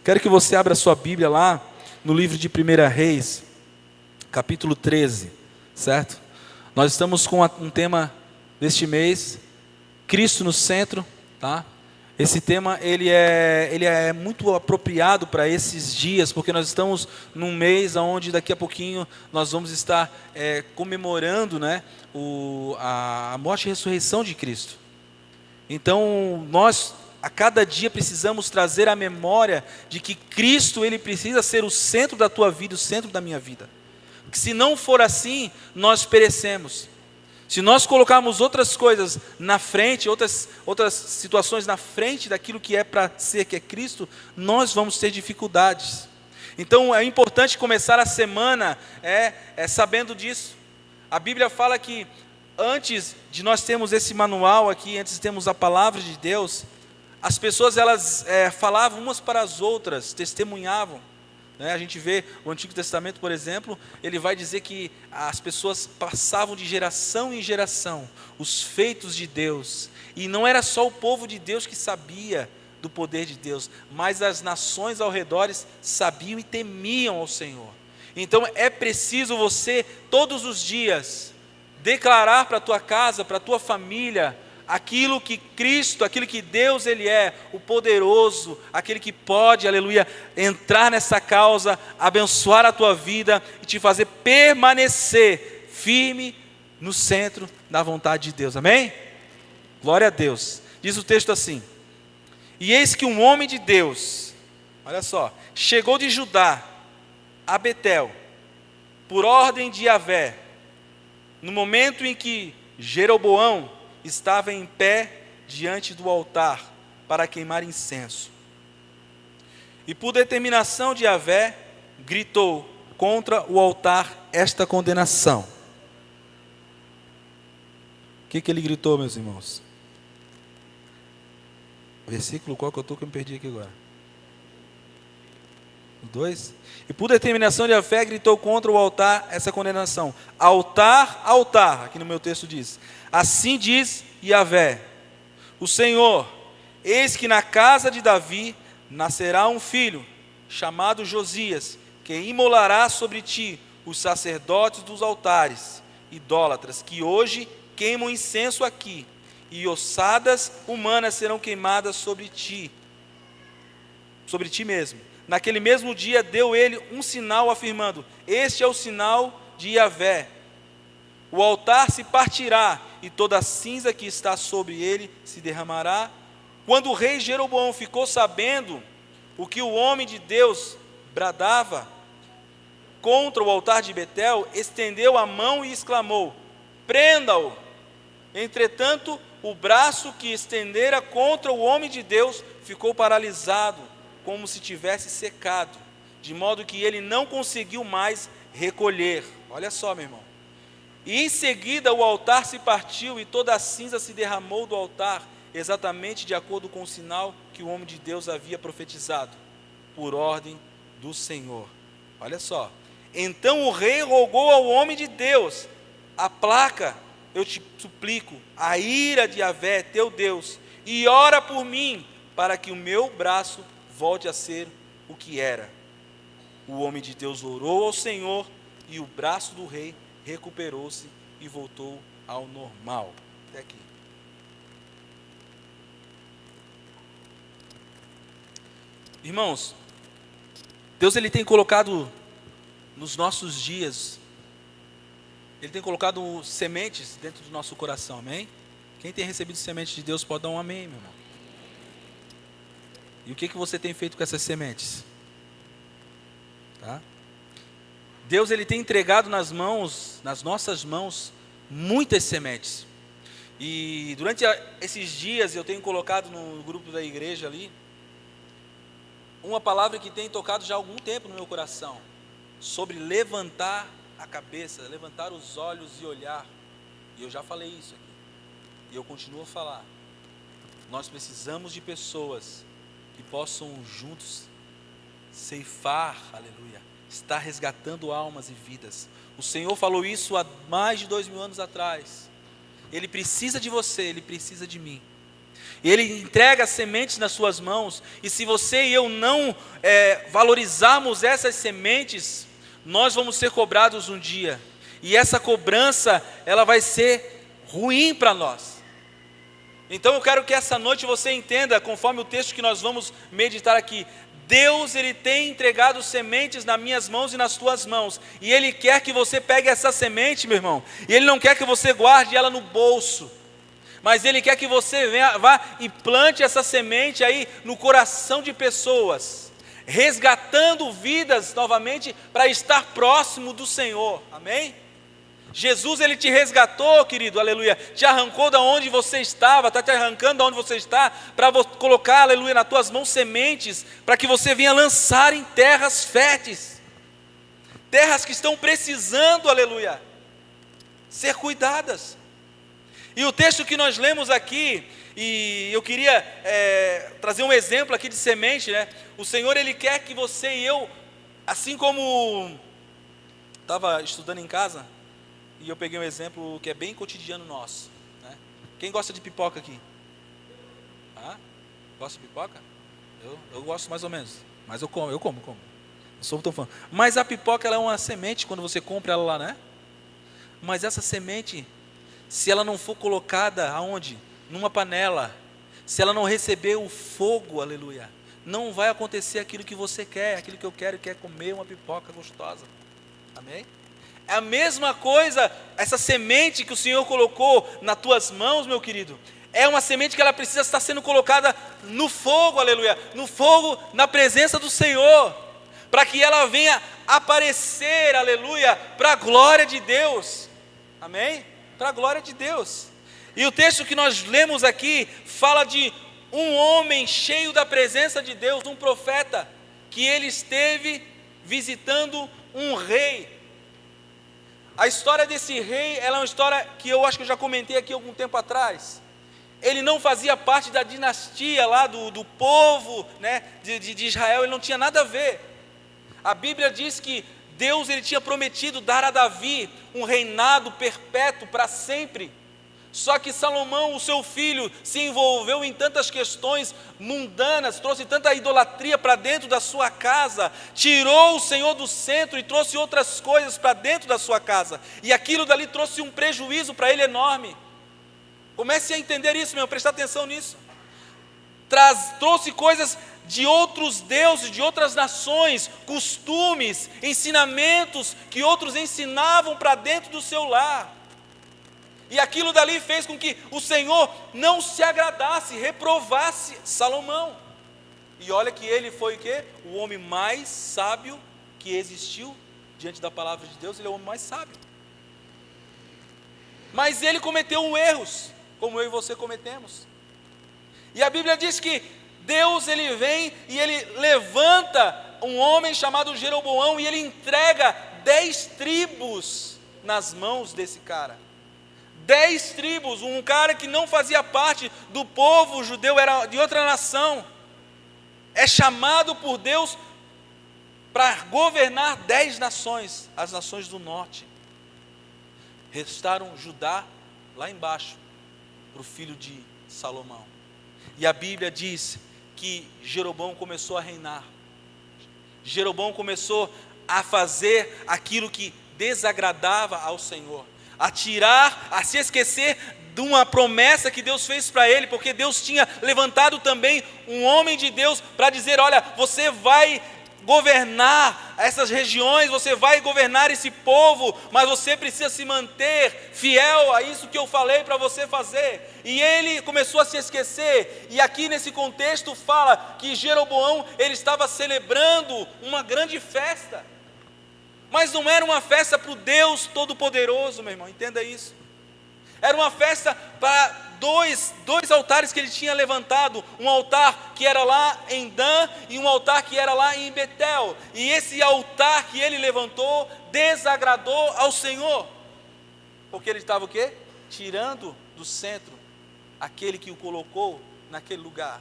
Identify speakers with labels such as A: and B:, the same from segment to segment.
A: Quero que você abra sua Bíblia lá no livro de 1 Reis, capítulo 13, certo? Nós estamos com um tema deste mês, Cristo no centro, tá? Esse tema ele é muito apropriado para esses dias, porque nós estamos num mês onde daqui a pouquinho nós vamos estar comemorando, né, a morte e ressurreição de Cristo. Então nós a cada dia precisamos trazer a memória de que Cristo ele precisa ser o centro da tua vida, o centro da minha vida. Porque se não for assim, nós perecemos. Se nós colocarmos outras coisas na frente, outras situações na frente daquilo que é para ser, que é Cristo, nós vamos ter dificuldades. Então é importante começar a semana sabendo disso. A Bíblia fala que antes de nós termos esse manual aqui, antes de termos a palavra de Deus, as pessoas elas falavam umas para as outras, testemunhavam. A gente vê o Antigo Testamento, por exemplo, ele vai dizer que as pessoas passavam de geração em geração os feitos de Deus, e não era só o povo de Deus que sabia do poder de Deus, mas as nações ao redor sabiam e temiam ao Senhor. Então é preciso você todos os dias declarar para a tua casa, para a tua família, aquilo que Cristo, aquilo que Deus ele é, o poderoso, aquele que pode, aleluia, entrar nessa causa, abençoar a tua vida e te fazer permanecer firme no centro da vontade de Deus, amém? Glória a Deus. Diz o texto assim: e eis que um homem de Deus, olha só, chegou de Judá a Betel, por ordem de Yahvé, no momento em que Jeroboão estava em pé diante do altar para queimar incenso. E por determinação de Yahvé, gritou contra o altar esta condenação. O que ele gritou, meus irmãos? Versículo qual que eu estou que eu me perdi aqui agora? O 2? E por determinação de Yahvé, gritou contra o altar essa condenação. Altar, altar, aqui no meu texto diz: assim diz Yahvé, o Senhor, eis que na casa de Davi nascerá um filho, chamado Josias, que imolará sobre ti os sacerdotes dos altares idólatras, que hoje queimam incenso aqui, e ossadas humanas serão queimadas sobre ti mesmo. Naquele mesmo dia deu ele um sinal, afirmando: este é o sinal de Yahvé. O altar se partirá, e toda a cinza que está sobre ele se derramará. Quando o rei Jeroboão ficou sabendo o que o homem de Deus bradava contra o altar de Betel, estendeu a mão e exclamou: prenda-o. Entretanto, o braço que estendera contra o homem de Deus ficou paralisado, como se tivesse secado, de modo que ele não conseguiu mais recolher. Olha só, meu irmão. E em seguida o altar se partiu e toda a cinza se derramou do altar, exatamente de acordo com o sinal que o homem de Deus havia profetizado, por ordem do Senhor. Olha só. Então o rei rogou ao homem de Deus: aplaca, eu te suplico, a ira de Yahvé, teu Deus, e ora por mim, para que o meu braço volte a ser o que era. O homem de Deus orou ao Senhor, e o braço do rei recuperou-se e voltou ao normal. Até aqui. Irmãos, Deus ele tem colocado nos nossos dias, ele tem colocado sementes dentro do nosso coração, amém? Quem tem recebido sementes de Deus pode dar um amém, meu irmão. E o que você tem feito com essas sementes? Tá? Deus ele tem entregado nas nossas mãos, muitas sementes. E durante esses dias eu tenho colocado no grupo da igreja ali, uma palavra que tem tocado já há algum tempo no meu coração, sobre levantar a cabeça, levantar os olhos e olhar. E eu já falei isso aqui, e eu continuo a falar. Nós precisamos de pessoas que possam juntos ceifar, aleluia, está resgatando almas e vidas. O Senhor falou isso há mais de 2000 anos atrás. Ele precisa de você, Ele precisa de mim. E Ele entrega sementes nas suas mãos, e se você e eu não valorizarmos essas sementes, nós vamos ser cobrados um dia, e essa cobrança, ela vai ser ruim para nós. Então eu quero que essa noite você entenda, conforme o texto que nós vamos meditar aqui, Deus, Ele tem entregado sementes nas minhas mãos e nas tuas mãos, e Ele quer que você pegue essa semente, meu irmão, e Ele não quer que você guarde ela no bolso, mas Ele quer que você vá e plante essa semente aí no coração de pessoas, resgatando vidas novamente para estar próximo do Senhor, amém? Jesus, Ele te resgatou, querido, aleluia, te arrancou da onde você estava, está te arrancando da onde você está, para colocar, aleluia, nas tuas mãos sementes, para que você venha lançar em terras férteis, terras que estão precisando, aleluia, ser cuidadas. E o texto que nós lemos aqui, e eu queria trazer um exemplo aqui de semente, né? O Senhor, Ele quer que você e eu, assim como estava estudando em casa, e eu peguei um exemplo que é bem cotidiano nosso, né? Quem gosta de pipoca aqui? Gosta de pipoca? Eu gosto mais ou menos, mas eu como. Não sou tão fã. Mas a pipoca, ela é uma semente quando você compra ela lá, né? Mas essa semente, se ela não for colocada aonde? Numa panela, se ela não receber o fogo, aleluia, não vai acontecer aquilo que você quer, aquilo que eu quero, que é comer uma pipoca gostosa, amém? É a mesma coisa, essa semente que o Senhor colocou nas tuas mãos, meu querido, é uma semente que ela precisa estar sendo colocada no fogo, aleluia, no fogo, na presença do Senhor, para que ela venha aparecer, aleluia, para a glória de Deus, amém? Para a glória de Deus. E o texto que nós lemos aqui, fala de um homem cheio da presença de Deus, um profeta, que ele esteve visitando um rei. A história desse rei, ela é uma história que eu acho que eu já comentei aqui algum tempo atrás. Ele não fazia parte da dinastia lá do povo, né, de Israel, ele não tinha nada a ver. A Bíblia diz que Deus, Ele tinha prometido dar a Davi um reinado perpétuo para sempre. Só que Salomão, o seu filho, se envolveu em tantas questões mundanas, trouxe tanta idolatria para dentro da sua casa, tirou o Senhor do centro e trouxe outras coisas para dentro da sua casa, e aquilo dali trouxe um prejuízo para ele enorme. Comece a entender isso, meu irmão, prestar atenção nisso. Trouxe coisas de outros deuses, de outras nações, costumes, ensinamentos que outros ensinavam para dentro do seu lar. E aquilo dali fez com que o Senhor não se agradasse, reprovasse Salomão. E olha que ele foi o quê? O homem mais sábio que existiu diante da palavra de Deus, ele é o homem mais sábio. Mas ele cometeu erros, como eu e você cometemos. E a Bíblia diz que Deus, ele vem e ele levanta um homem chamado Jeroboão e ele entrega 10 tribos nas mãos desse cara. 10 tribos, um cara que não fazia parte do povo judeu, era de outra nação, é chamado por Deus para governar 10 nações, as nações do norte. Restaram Judá lá embaixo, para o filho de Salomão. E a Bíblia diz que Jeroboão começou a reinar. Jeroboão começou a fazer aquilo que desagradava ao Senhor, a se esquecer de uma promessa que Deus fez para ele, porque Deus tinha levantado também um homem de Deus para dizer: olha, você vai governar essas regiões, você vai governar esse povo, mas você precisa se manter fiel a isso que eu falei para você fazer. E ele começou a se esquecer, e aqui nesse contexto fala que Jeroboão, ele estava celebrando uma grande festa, mas não era uma festa para o Deus Todo-Poderoso, meu irmão, entenda isso. Era uma festa para dois altares que ele tinha levantado, um altar que era lá em Dan e um altar que era lá em Betel. E esse altar que ele levantou desagradou ao Senhor, porque ele estava o quê? Tirando do centro aquele que o colocou naquele lugar.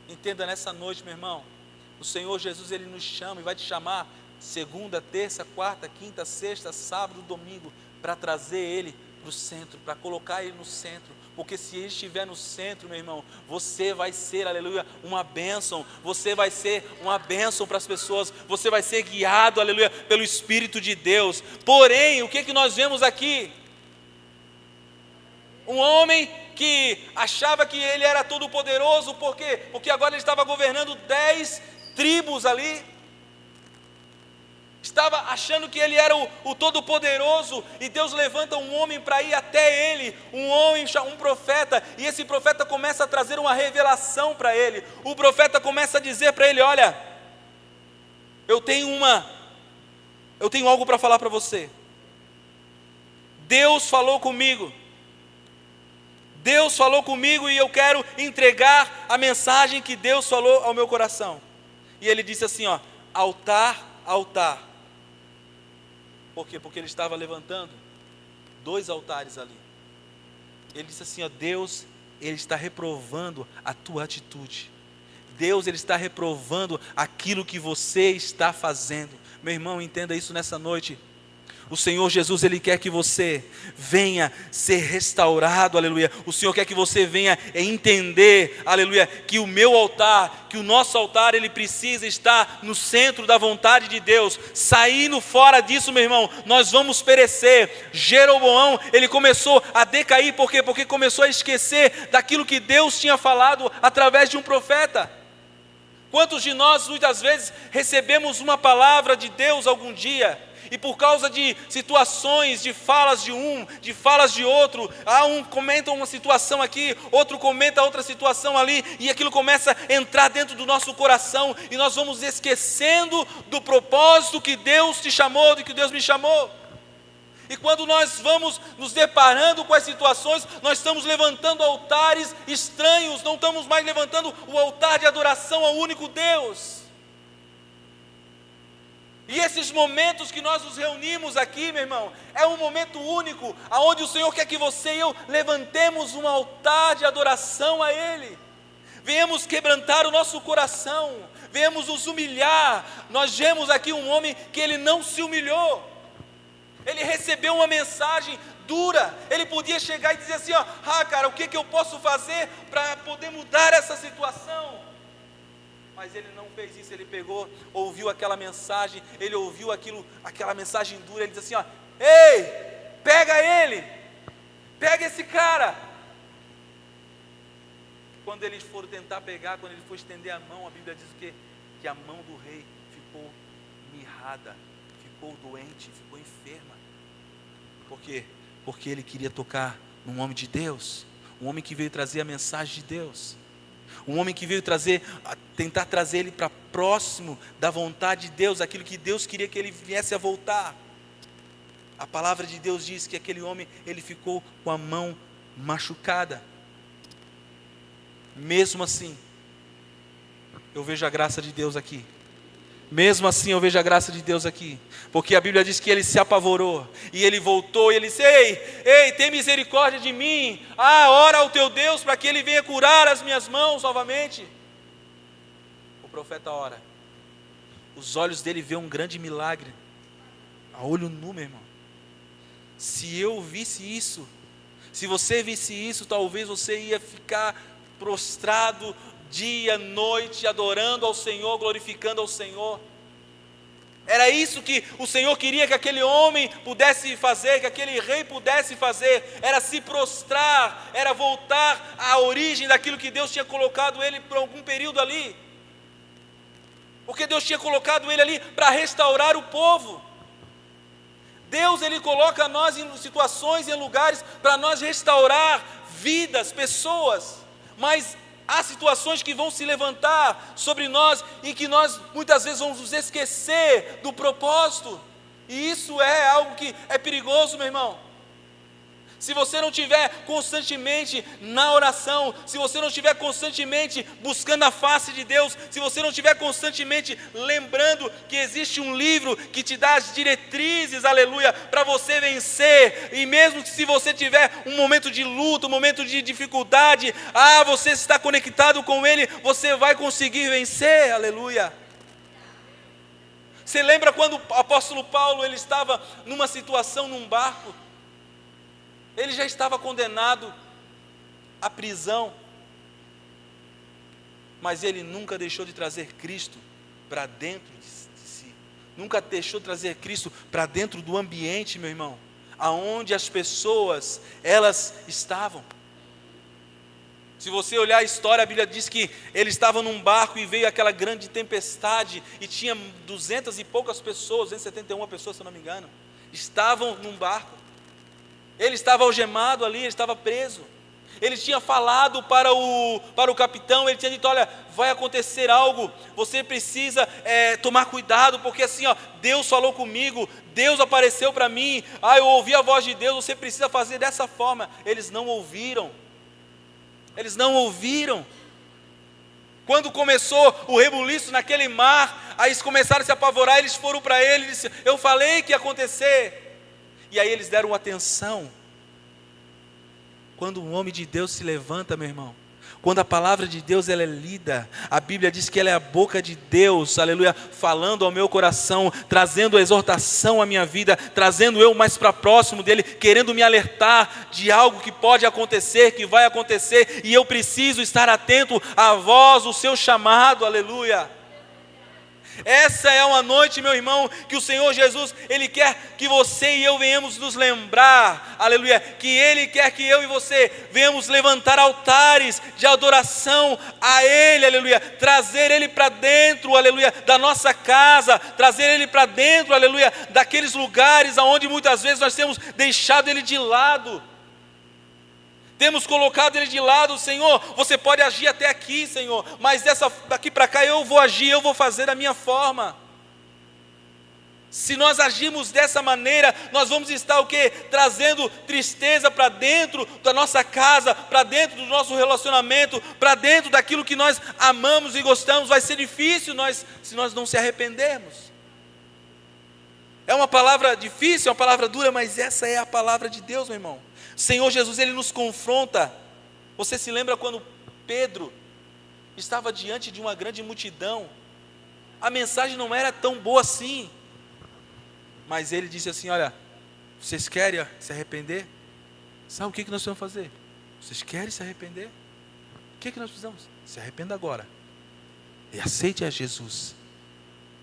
A: Entenda nessa noite, meu irmão, o Senhor Jesus, ele nos chama e vai te chamar segunda, terça, quarta, quinta, sexta, sábado, domingo, para trazer ele para para o centro, para colocar Ele no centro, porque se Ele estiver no centro, meu irmão, você vai ser, aleluia, uma bênção, você vai ser uma bênção para as pessoas, você vai ser guiado, aleluia, pelo Espírito de Deus. Porém, o que nós vemos aqui? Um homem que achava que ele era todo poderoso, por quê? Porque agora ele estava governando 10 tribos ali, estava achando que ele era o todo-poderoso, e Deus levanta um homem para ir até ele, um profeta, e esse profeta começa a trazer uma revelação para ele. O profeta começa a dizer para ele: olha, eu tenho algo para falar para você. Deus falou comigo e eu quero entregar a mensagem que Deus falou ao meu coração. E ele disse assim, ó: altar, altar. Por quê? Porque ele estava levantando 2 altares ali. Ele disse assim, ó: Deus, Ele está reprovando a tua atitude. Deus, Ele está reprovando aquilo que você está fazendo. Meu irmão, entenda isso nessa noite. O Senhor Jesus, Ele quer que você venha ser restaurado, aleluia. O Senhor quer que você venha entender, aleluia, que o meu altar, que o nosso altar, ele precisa estar no centro da vontade de Deus. Saindo fora disso, meu irmão, nós vamos perecer. Jeroboão, ele começou a decair, por quê? Porque começou a esquecer daquilo que Deus tinha falado através de um profeta. Quantos de nós, muitas vezes, recebemos uma palavra de Deus algum dia, e por causa de situações, de falas de um, de falas de outro, um comenta uma situação aqui, outro comenta outra situação ali, e aquilo começa a entrar dentro do nosso coração, e nós vamos esquecendo do propósito que Deus te chamou, de que Deus me chamou. E quando nós vamos nos deparando com as situações, nós estamos levantando altares estranhos, não estamos mais levantando o altar de adoração ao único Deus. E esses momentos que nós nos reunimos aqui, meu irmão, é um momento único, onde o Senhor quer que você e eu levantemos um altar de adoração a Ele. Venhamos quebrantar o nosso coração, venhamos nos humilhar. Nós vemos aqui um homem que ele não se humilhou. Ele recebeu uma mensagem dura, ele podia chegar e dizer assim, ó: cara, o que eu posso fazer para poder mudar essa situação? Mas ele não fez isso. Ele pegou, ouviu aquela mensagem, ele ouviu aquela mensagem dura, ele disse assim, ó: ei, pega ele, pega esse cara. Quando eles foram tentar pegar, quando ele foi estender a mão, a Bíblia diz que a mão do rei ficou mirrada, ficou doente, ficou enferma. Por quê? Porque ele queria tocar num homem de Deus, um homem que veio trazer a mensagem de Deus, um homem que veio tentar trazer ele para próximo da vontade de Deus, aquilo que Deus queria que ele viesse a voltar. A palavra de Deus diz que aquele homem, ele ficou com a mão machucada. Mesmo assim, eu vejo a graça de Deus aqui. Mesmo assim eu vejo a graça de Deus aqui, porque a Bíblia diz que ele se apavorou, e ele voltou, e ele disse: ei, tem misericórdia de mim, ora ao teu Deus, para que ele venha curar as minhas mãos novamente. O profeta ora, os olhos dele vê um grande milagre, a olho nu, meu irmão. Se eu visse isso, se você visse isso, talvez você ia ficar prostrado dia, noite, adorando ao Senhor, glorificando ao Senhor. Era isso que o Senhor queria que aquele homem pudesse fazer, que aquele rei pudesse fazer, era se prostrar, era voltar à origem daquilo que Deus tinha colocado ele por algum período ali, porque Deus tinha colocado ele ali para restaurar o povo. Deus, ele coloca nós em situações, em lugares, para nós restaurar vidas, pessoas, mas há situações que vão se levantar sobre nós e que nós muitas vezes vamos nos esquecer do propósito, e isso é algo que é perigoso, meu irmão. Se você não estiver constantemente na oração, se você não estiver constantemente buscando a face de Deus, se você não estiver constantemente lembrando que existe um livro que te dá as diretrizes, aleluia, para você vencer, e mesmo que se você tiver um momento de luta, um momento de dificuldade, você está conectado com Ele, você vai conseguir vencer, aleluia. Você lembra quando o apóstolo Paulo, ele estava numa situação num barco? ele já estava condenado à prisão, mas ele nunca deixou de trazer Cristo para dentro de si, nunca deixou de trazer Cristo para dentro do ambiente, meu irmão, aonde as pessoas, elas estavam. Se você olhar a história, a Bíblia diz que ele estava num barco e veio aquela grande tempestade, e tinha 200 e poucas pessoas, 271 pessoas, se eu não me engano, estavam num barco. Ele estava algemado ali, ele estava preso. Ele tinha falado para o capitão, ele tinha dito: olha, vai acontecer algo, você precisa tomar cuidado, porque assim, Deus falou comigo, Deus apareceu para mim, eu ouvi a voz de Deus, você precisa fazer dessa forma. Eles não ouviram. Quando começou o rebuliço naquele mar, aí eles começaram a se apavorar, eles foram para ele e disseram: eu falei que ia acontecer. E aí eles deram atenção. Quando um homem de Deus se levanta, meu irmão, quando a palavra de Deus ela é lida, a Bíblia diz que ela é a boca de Deus, aleluia, falando ao meu coração, trazendo a exortação à minha vida, trazendo eu mais para próximo dele, querendo me alertar de algo que pode acontecer, que vai acontecer, e eu preciso estar atento à voz, o seu chamado, aleluia. Essa é uma noite, meu irmão, que o Senhor Jesus, Ele quer que você e eu venhamos nos lembrar, aleluia, que Ele quer que eu e você venhamos levantar altares de adoração a Ele, aleluia, trazer Ele para dentro, aleluia, da nossa casa, trazer Ele para dentro, aleluia, daqueles lugares onde muitas vezes nós temos deixado Ele de lado. Temos colocado Ele de lado. Senhor, você pode agir até aqui, Senhor, mas daqui para cá eu vou agir, eu vou fazer da minha forma. Se nós agirmos dessa maneira, nós vamos estar o quê? Trazendo tristeza para dentro da nossa casa, para dentro do nosso relacionamento, para dentro daquilo que nós amamos e gostamos. Vai ser difícil se nós não se arrependermos. É uma palavra difícil, é uma palavra dura, mas essa é a palavra de Deus, meu irmão. Senhor Jesus, Ele nos confronta. Você se lembra quando Pedro estava diante de uma grande multidão? A mensagem não era tão boa assim, mas ele disse assim: olha, vocês querem se arrepender? Sabe o que nós vamos fazer? Vocês querem se arrepender? O que nós precisamos? Se arrependa agora e aceite a Jesus.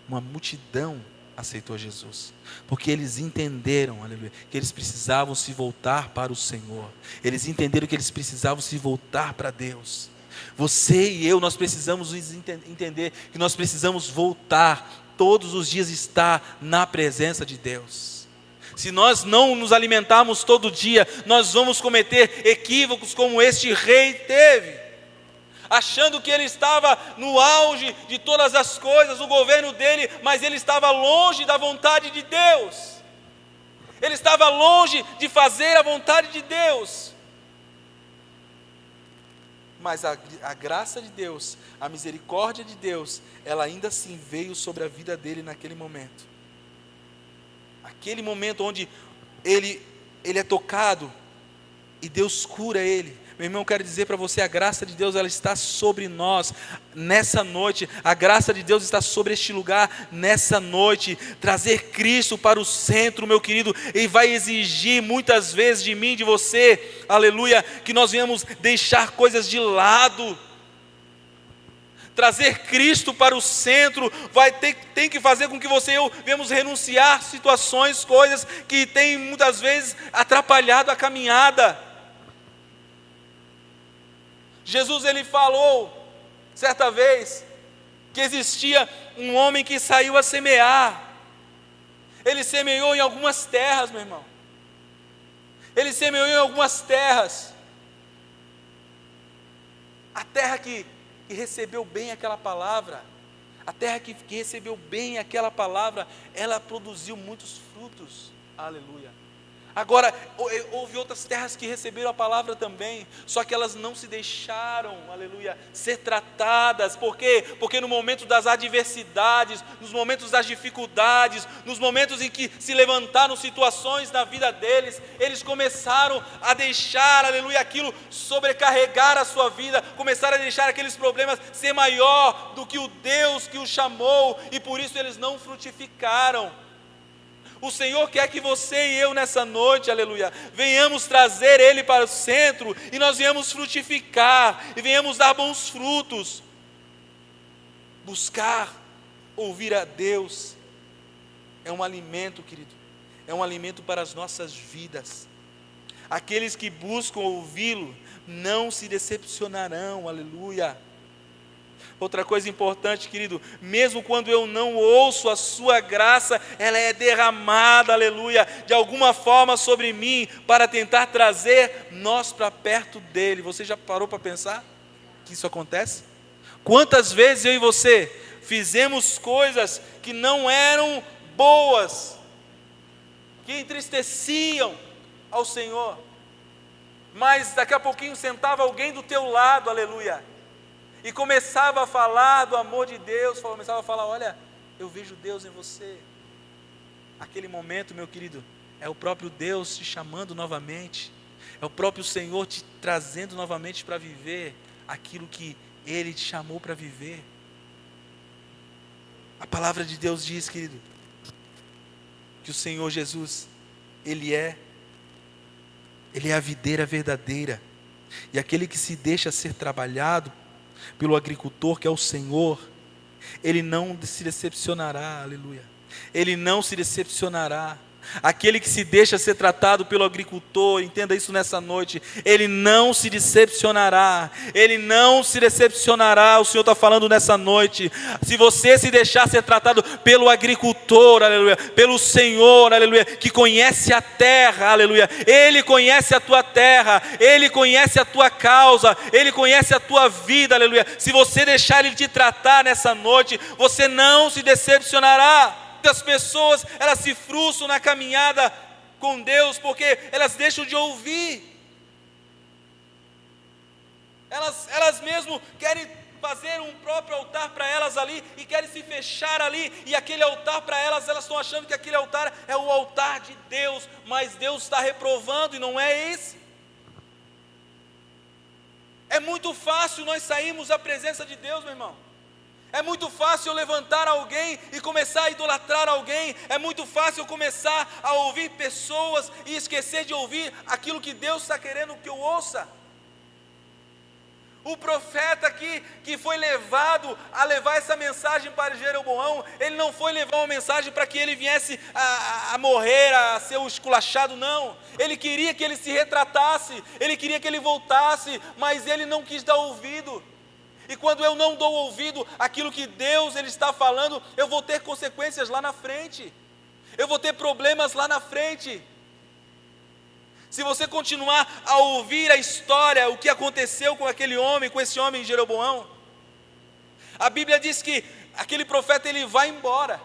A: Uma multidão aceitou Jesus, porque eles entenderam, aleluia, que eles precisavam se voltar para o Senhor. Eles entenderam que eles precisavam se voltar para Deus. Você e eu, nós precisamos entender que nós precisamos voltar, todos os dias estar na presença de Deus. Se nós não nos alimentarmos todo dia, nós vamos cometer equívocos como este rei teve, achando que ele estava no auge de todas as coisas, o governo dele, mas ele estava longe da vontade de Deus. Ele estava longe de fazer a vontade de Deus. Mas a graça de Deus, a misericórdia de Deus, ela ainda assim veio sobre a vida dele naquele momento. Aquele momento onde ele é tocado e Deus cura ele. Meu irmão, eu quero dizer para você, a graça de Deus, ela está sobre nós, nessa noite, a graça de Deus está sobre este lugar, nessa noite, trazer Cristo para o centro, meu querido, e vai exigir muitas vezes de mim, de você, aleluia, que nós venhamos deixar coisas de lado. Trazer Cristo para o centro, tem que fazer com que você e eu venhamos renunciar situações, coisas que têm muitas vezes atrapalhado a caminhada. Jesus, ele falou, certa vez, que existia um homem que saiu a semear. Ele semeou em algumas terras, meu irmão. Ele semeou em algumas terras. A terra que recebeu bem aquela palavra, a terra que recebeu bem aquela palavra, ela produziu muitos frutos. Aleluia. Agora, houve outras terras que receberam a palavra também, só que elas não se deixaram, aleluia, ser tratadas. Por quê? Porque no momento das adversidades, nos momentos das dificuldades, nos momentos em que se levantaram situações na vida deles, eles começaram a deixar, aleluia, aquilo sobrecarregar a sua vida, começaram a deixar aqueles problemas ser maior do que o Deus que os chamou, e por isso eles não frutificaram. O Senhor quer que você e eu nessa noite, aleluia, venhamos trazer Ele para o centro e nós venhamos frutificar e venhamos dar bons frutos. Buscar, ouvir a Deus é um alimento, querido, é um alimento para as nossas vidas. Aqueles que buscam ouvi-lo não se decepcionarão, aleluia. Outra coisa importante, querido, mesmo quando eu não ouço a sua graça, ela é derramada, aleluia, de alguma forma sobre mim, para tentar trazer nós para perto dele. Você já parou para pensar que isso acontece? Quantas vezes eu e você fizemos coisas que não eram boas, que entristeciam ao Senhor, mas daqui a pouquinho sentava alguém do teu lado, aleluia, e começava a falar do amor de Deus, começava a falar, olha, eu vejo Deus em você. Aquele momento, meu querido, é o próprio Deus te chamando novamente, é o próprio Senhor te trazendo novamente para viver aquilo que Ele te chamou para viver. A palavra de Deus diz, querido, que o Senhor Jesus, Ele é a videira verdadeira, e aquele que se deixa ser trabalhado pelo agricultor, que é o Senhor, Ele não se decepcionará, aleluia, Ele não se decepcionará. Aquele que se deixa ser tratado pelo agricultor, entenda isso nessa noite, ele não se decepcionará, ele não se decepcionará. O Senhor está falando nessa noite, se você se deixar ser tratado pelo agricultor, aleluia, pelo Senhor, aleluia, que conhece a terra, aleluia, Ele conhece a tua terra, Ele conhece a tua causa, Ele conhece a tua vida, aleluia. Se você deixar Ele te tratar nessa noite, você não se decepcionará. Muitas pessoas, elas se frustram na caminhada com Deus, porque elas deixam de ouvir, elas mesmo querem fazer um próprio altar para elas ali, e querem se fechar ali, e aquele altar para elas estão achando que aquele altar é o altar de Deus, mas Deus está reprovando, e não é esse. É muito fácil nós sairmos da presença de Deus, meu irmão. É muito fácil eu levantar alguém e começar a idolatrar alguém. É muito fácil eu começar a ouvir pessoas e esquecer de ouvir aquilo que Deus está querendo que eu ouça. O profeta aqui, que foi levado a levar essa mensagem para Jeroboão, ele não foi levar uma mensagem para que ele viesse a morrer, a ser esculachado, não. Ele queria que ele se retratasse, ele queria que ele voltasse, mas ele não quis dar ouvido. E quando eu não dou ouvido àquilo que Deus Ele está falando, eu vou ter consequências lá na frente, eu vou ter problemas lá na frente. Se você continuar a ouvir a história, o que aconteceu com aquele homem, com esse homem Jeroboão, a Bíblia diz que aquele profeta ele vai embora,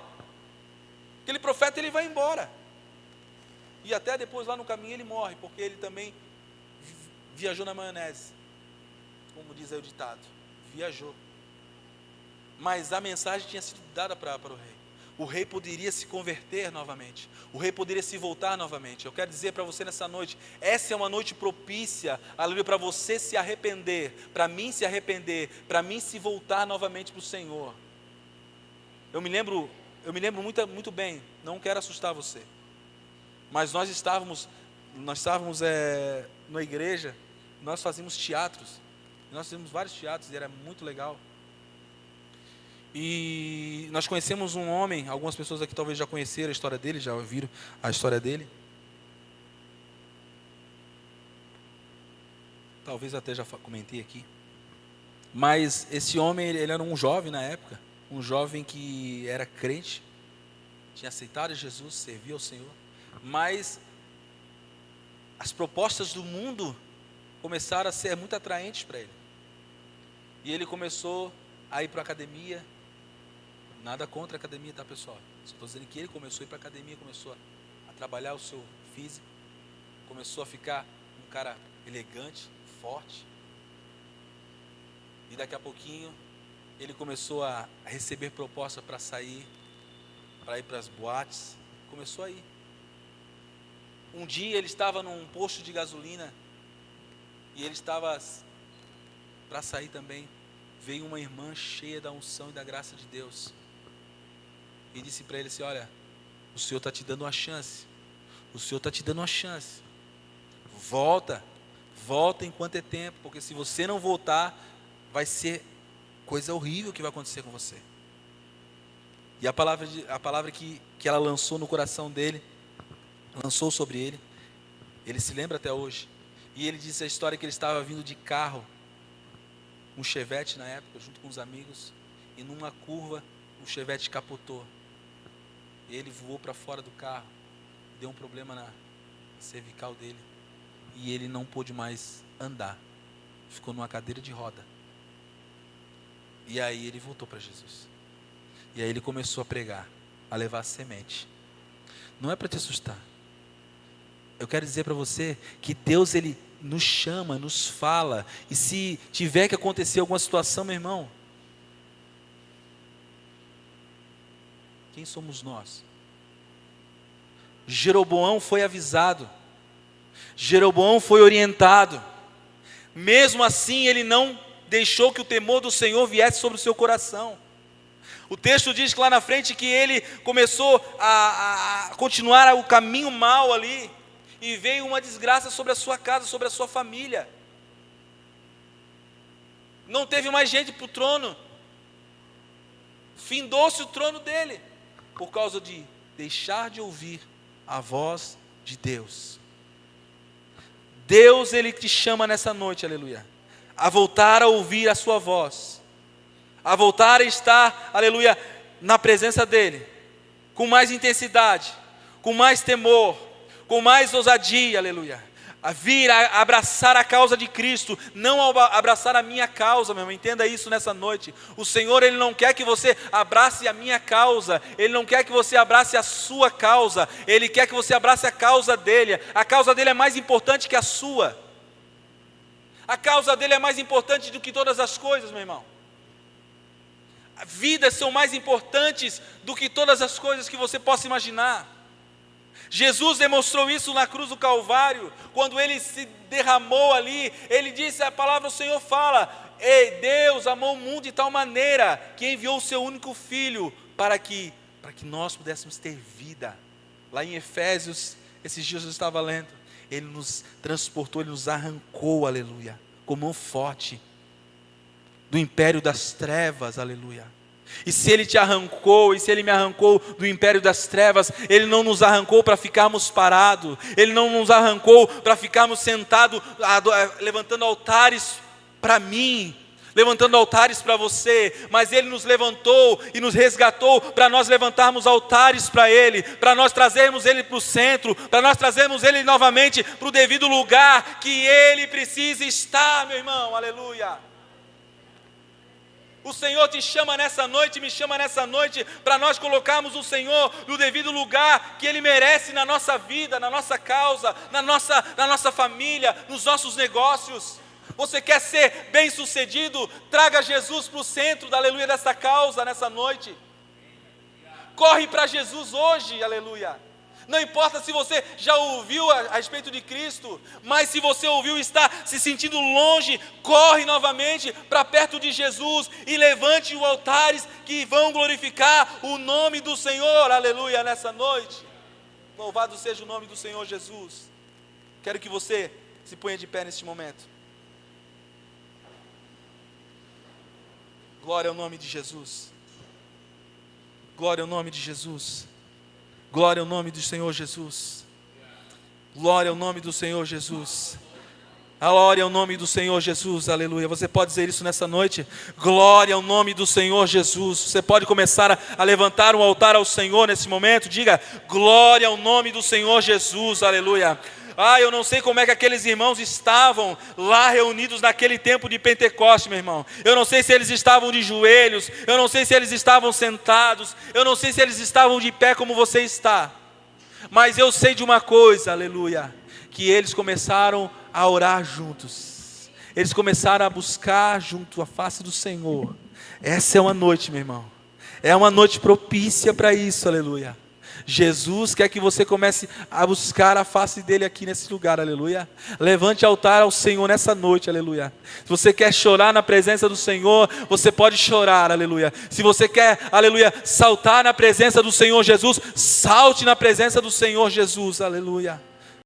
A: e até depois lá no caminho ele morre, porque ele também viajou na maionese, como diz aí o ditado. Viajou, mas a mensagem tinha sido dada para o rei. O rei poderia se converter novamente, o rei poderia se voltar novamente. Eu quero dizer para você nessa noite, essa é uma noite propícia, aleluia, para você se arrepender, para mim se arrepender, para mim se voltar novamente para o Senhor. Eu me lembro muito bem, não quero assustar você, mas nós estávamos na igreja, nós fazíamos teatros. Nós fizemos vários teatros e era muito legal. E nós conhecemos um homem, algumas pessoas aqui talvez já conheceram a história dele, já ouviram a história dele. Talvez até já comentei aqui. Mas esse homem, ele era um jovem na época, um jovem que era crente, tinha aceitado Jesus, servia ao Senhor, mas as propostas do mundo começaram a ser muito atraentes para ele. E ele começou a ir para a academia. Nada contra a academia, tá, pessoal? Só estou dizendo que ele começou a ir para a academia, começou a trabalhar o seu físico, começou a ficar um cara elegante, forte. E daqui a pouquinho ele começou a receber proposta para sair, para ir para as boates. Começou a ir. Um dia ele estava num posto de gasolina e ele estava para sair também. Veio uma irmã cheia da unção e da graça de Deus e disse para ele assim: olha, O Senhor está te dando uma chance. O Senhor está te dando uma chance. Volta enquanto é tempo, porque se você não voltar, vai ser coisa horrível que vai acontecer com você. E a palavra que ela lançou no coração dele, lançou sobre ele, ele se lembra até hoje. E ele disse a história que ele estava vindo de carro, um Chevette na época, junto com os amigos, e numa curva, o Chevette capotou. Ele voou para fora do carro, deu um problema na cervical dele, e ele não pôde mais andar, ficou numa cadeira de roda. E aí ele voltou para Jesus, e aí ele começou a pregar, a levar a semente. Não é para te assustar, eu quero dizer para você que Deus, Ele nos chama, nos fala, e se tiver que acontecer alguma situação, meu irmão, quem somos nós? Jeroboão foi avisado, Jeroboão foi orientado, mesmo assim ele não deixou que o temor do Senhor viesse sobre o seu coração. O texto diz que lá na frente que ele começou a continuar o caminho mal ali, e veio uma desgraça sobre a sua casa, sobre a sua família. Não teve mais gente para o trono, findou-se o trono dele, por causa de deixar de ouvir a voz de Deus. Deus, Ele te chama nessa noite, aleluia, a voltar a ouvir a sua voz, a voltar a estar, aleluia, na presença dEle, com mais intensidade, com mais temor, com mais ousadia, aleluia, a vir a abraçar a causa de Cristo, não abraçar a minha causa, meu irmão, entenda isso nessa noite. O Senhor, Ele não quer que você abrace a minha causa, Ele não quer que você abrace a sua causa, Ele quer que você abrace a causa dEle. A causa dEle é mais importante que a sua, a causa dEle é mais importante do que todas as coisas, meu irmão. Vidas são mais importantes do que todas as coisas que você possa imaginar. Jesus demonstrou isso na cruz do Calvário, quando Ele se derramou ali. Ele disse, a palavra do Senhor fala, Deus amou o mundo de tal maneira, que enviou o seu único Filho, para que nós pudéssemos ter vida. Lá em Efésios, esses dias eu estava lendo, Ele nos transportou, Ele nos arrancou, aleluia, com mão forte, do império das trevas, aleluia. E se Ele te arrancou, e se Ele me arrancou do império das trevas, Ele não nos arrancou para ficarmos parados, Ele não nos arrancou para ficarmos sentados, levantando altares para mim, levantando altares para você, mas Ele nos levantou e nos resgatou para nós levantarmos altares para Ele, para nós trazermos Ele para o centro, para nós trazermos Ele novamente para o devido lugar que Ele precisa estar, meu irmão, aleluia. O Senhor te chama nessa noite, me chama nessa noite, para nós colocarmos o Senhor no devido lugar que Ele merece na nossa vida, na nossa causa, na nossa família, nos nossos negócios. Você quer ser bem sucedido? Traga Jesus para o centro da aleluia dessa causa nessa noite. Corre para Jesus hoje, aleluia. Não importa se você já ouviu a respeito de Cristo, mas se você ouviu e está se sentindo longe, corre novamente para perto de Jesus e levante os altares que vão glorificar o nome do Senhor, aleluia, nessa noite. Louvado seja o nome do Senhor Jesus. Quero que você se ponha de pé neste momento. Glória ao nome de Jesus. Glória ao nome de Jesus. Glória ao nome do Senhor Jesus. Glória ao nome do Senhor Jesus. Glória ao nome do Senhor Jesus, aleluia. Você pode dizer isso nessa noite? Glória ao nome do Senhor Jesus. Você pode começar a levantar um altar ao Senhor nesse momento. Diga, glória ao nome do Senhor Jesus, aleluia. Eu não sei como é que aqueles irmãos estavam lá reunidos naquele tempo de Pentecoste, meu irmão. Eu não sei se eles estavam de joelhos, eu não sei se eles estavam sentados, eu não sei se eles estavam de pé como você está. Mas eu sei de uma coisa, aleluia, que eles começaram a orar juntos. Eles começaram a buscar junto a face do Senhor. Essa é uma noite, meu irmão. É uma noite propícia para isso, aleluia. Jesus quer que você comece a buscar a face dele aqui nesse lugar, aleluia. Levante altar ao Senhor nessa noite, aleluia. Se você quer chorar na presença do Senhor, você pode chorar, aleluia. Se você quer, aleluia, saltar na presença do Senhor Jesus, salte na presença do Senhor Jesus, aleluia.